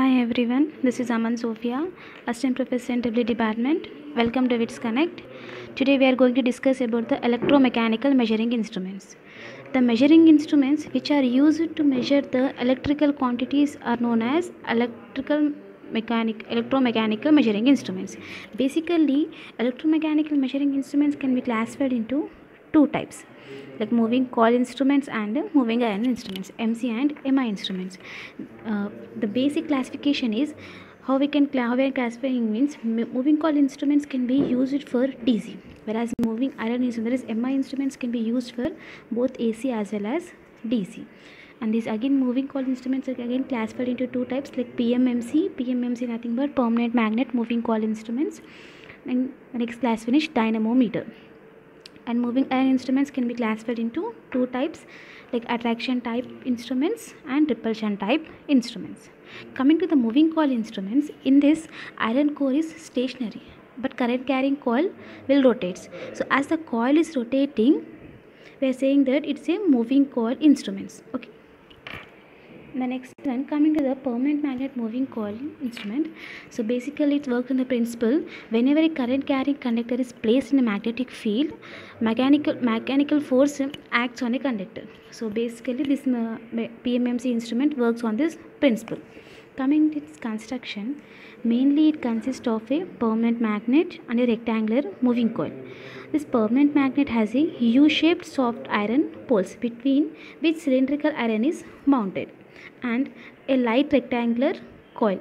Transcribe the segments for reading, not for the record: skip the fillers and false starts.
Hi everyone, this is Aman Sophia, Assistant Professor in W Department. Welcome to witsconnect. Today we are going to discuss about the electromechanical measuring instruments. The measuring instruments which are used to measure the electrical quantities are known as electromechanical measuring instruments. Basically, electromechanical measuring instruments can be classified into two types, like moving coil instruments and moving iron instruments, MC and EMI instruments. The basic classification is how we are classifying means moving coil instruments can be used for DC, whereas moving iron instruments, that is MI instruments, can be used for both AC as well as DC. And these again moving coil instruments are again classified into two types, like PMMC nothing but permanent magnet moving coil instruments, and next class finish dynamometer. And moving iron instruments can be classified into two types, like attraction type instruments and repulsion type instruments. Coming to the moving coil instruments, in this iron core is stationary but current carrying coil will rotate. So as the coil is rotating, we are saying that it's a moving coil instruments. Okay. The next one, coming to the permanent magnet moving coil instrument. So basically it works on the principle, whenever a current carrying conductor is placed in a magnetic field, mechanical force acts on a conductor. So basically this PMMC instrument works on this principle. Coming to its construction, mainly it consists of a permanent magnet and a rectangular moving coil. This permanent magnet has a U-shaped soft iron poles between which cylindrical iron is mounted, and a light rectangular coil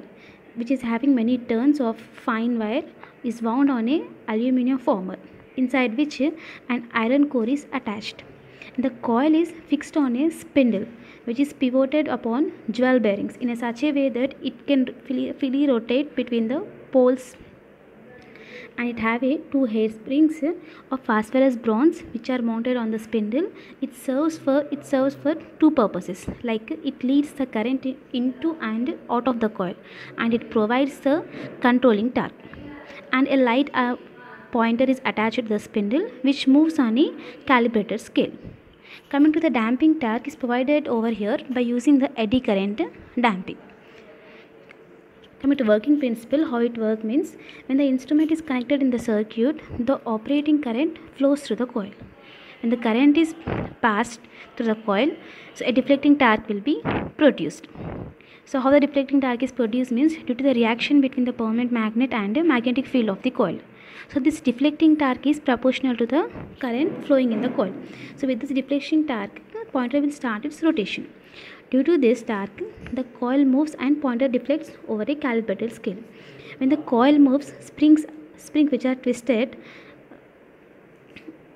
which is having many turns of fine wire is wound on a aluminium former, inside which an iron core is attached. The coil is fixed on a spindle which is pivoted upon jewel bearings in such a way that it can freely rotate between the poles, and it have a two hairsprings of phosphorus bronze which are mounted on the spindle. It serves for two purposes, like it leads the current into and out of the coil, and it provides the controlling torque. And a light pointer is attached to the spindle which moves on a calibrated scale. Coming to the damping torque is provided over here by using the eddy current damping. Coming to working principle, how it works means, when the instrument is connected in the circuit, the operating current flows through the coil. When the current is passed through the coil, so a deflecting torque will be produced. So how the deflecting torque is produced means, due to the reaction between the permanent magnet and the magnetic field of the coil. So this deflecting torque is proportional to the current flowing in the coil. So with this deflection torque, the pointer will start its rotation. Due to this torque, the coil moves and pointer deflects over a calibrated scale. When the coil moves, springs which are twisted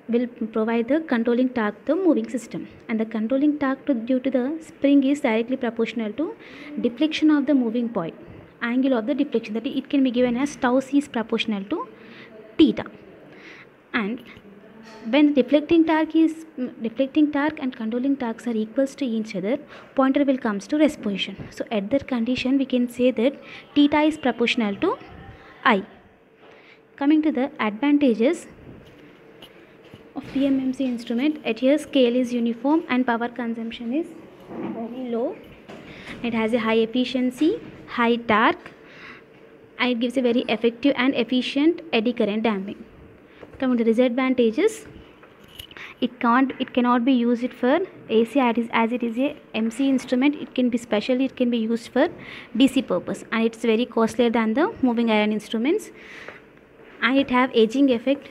will provide the controlling torque to the moving system, and the controlling torque due to the spring is directly proportional to deflection of the moving point, angle of the deflection, that it can be given as tau c is proportional to theta. And when the deflecting torque and controlling torques are equals to each other, pointer will comes to rest position. So at that condition we can say that theta is proportional to I. Coming to the advantages of PMMC instrument, at here scale is uniform and power consumption is very low. It has a high efficiency, high torque, and it gives a very effective and efficient eddy current damping. Coming to the disadvantages, it cannot be used for AC as it is a MC instrument. It can be used for DC purpose, and it's very costlier than the moving iron instruments, and it have aging effect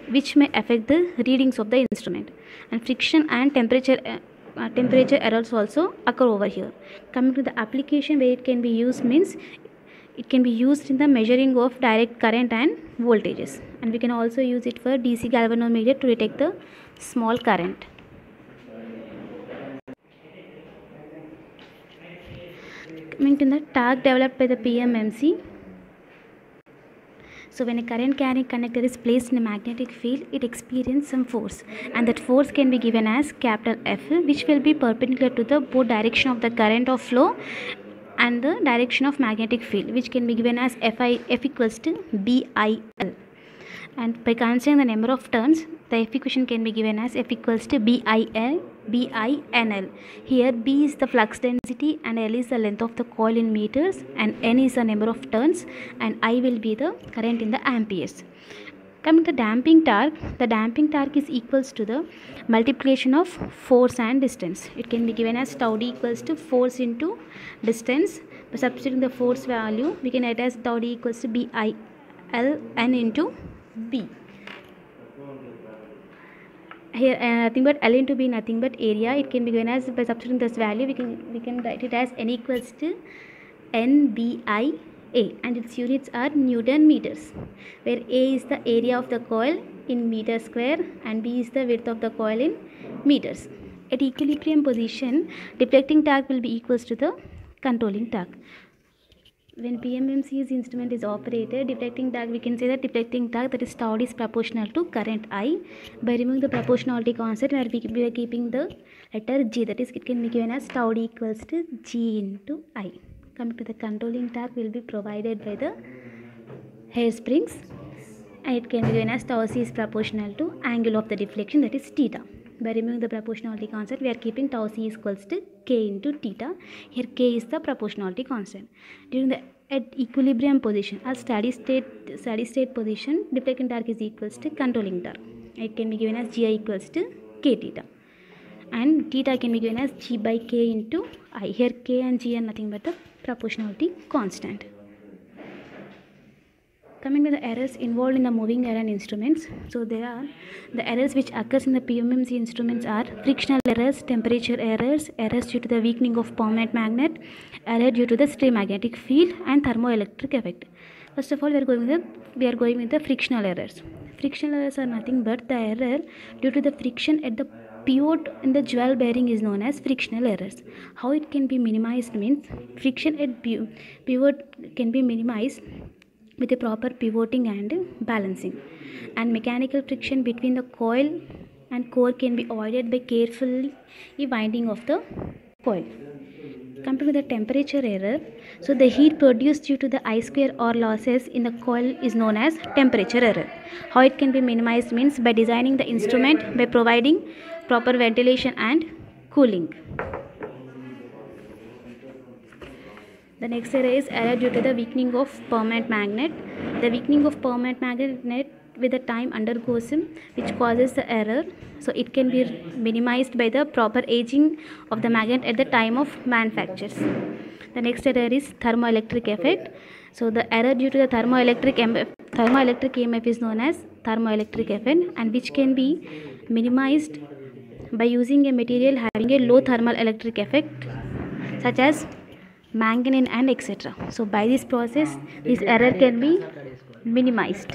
which may affect the readings of the instrument, and friction and temperature errors also occur over here. Coming to the application where it can be used means, it can be used in the measuring of direct current and voltages, and we can also use it for DC galvanometer to detect the small current. Coming to the torque developed by the PMMC. So when a current carrying conductor is placed in a magnetic field, it experiences some force, and that force can be given as capital F, which will be perpendicular to the both direction of the current of flow and the direction of magnetic field, which can be given as F equals to BIL. And by considering the number of turns, the F equation can be given as F equals to BINL. Here B is the flux density and L is the length of the coil in meters, and N is the number of turns, and I will be the current in the amperes. Coming to the damping torque is equals to the multiplication of force and distance. It can be given as tau d equals to force into distance. By substituting the force value, we can write as tau d equals to BILN into B. Here nothing but L into B, nothing but area. It can be given as, by substituting this value, we can write it as N equals to NBIA, and its units are Newton meters, where A is the area of the coil in meter square and B is the width of the coil in meters. At equilibrium position, deflecting torque will be equals to the controlling torque. When PMMC's instrument is operated, deflecting torque, we can say that deflecting torque, that is tau is proportional to current I. By removing the proportionality constant, where we are keeping the letter G, that is, it can be given as tau d equals to G into I. Coming to the controlling torque will be provided by the hair springs, and it can be given as tau c is proportional to angle of the deflection, that is theta. By removing the proportionality constant, we are keeping tau c is equals to k into theta. Here k is the proportionality constant. During the at equilibrium position or steady state position, deflecting torque is equals to controlling torque. It can be given as gi equals to k theta, and theta can be given as g by k into I. Here k and g are nothing but the proportionality constant. Coming to the errors involved in the moving iron instruments. So there are the errors which occurs in the PMMC instruments are frictional errors, temperature errors, errors due to the weakening of permanent magnet, error due to the stray magnetic field, and thermoelectric effect. First of all, we are going with the frictional errors. Frictional errors are nothing but the error due to the friction at the pivot in the jewel bearing is known as frictional errors. How it can be minimized means, friction at pivot can be minimized with a proper pivoting and balancing, and mechanical friction between the coil and core can be avoided by carefully winding of the coil. Compared to the temperature error, so the heat produced due to the I square or losses in the coil is known as temperature error. How it can be minimized means by designing the instrument by providing proper ventilation and cooling. The next error is error due to the weakening of permanent magnet. The weakening of permanent magnet with the time undergoes which causes the error. So it can be minimized by the proper aging of the magnet at the time of manufacture. The next error is thermoelectric effect. So the error due to the thermoelectric EMF is known as thermoelectric effect, and which can be minimized by using a material having a low thermal electric effect such as manganese and etc. So by this process, this error can be minimized.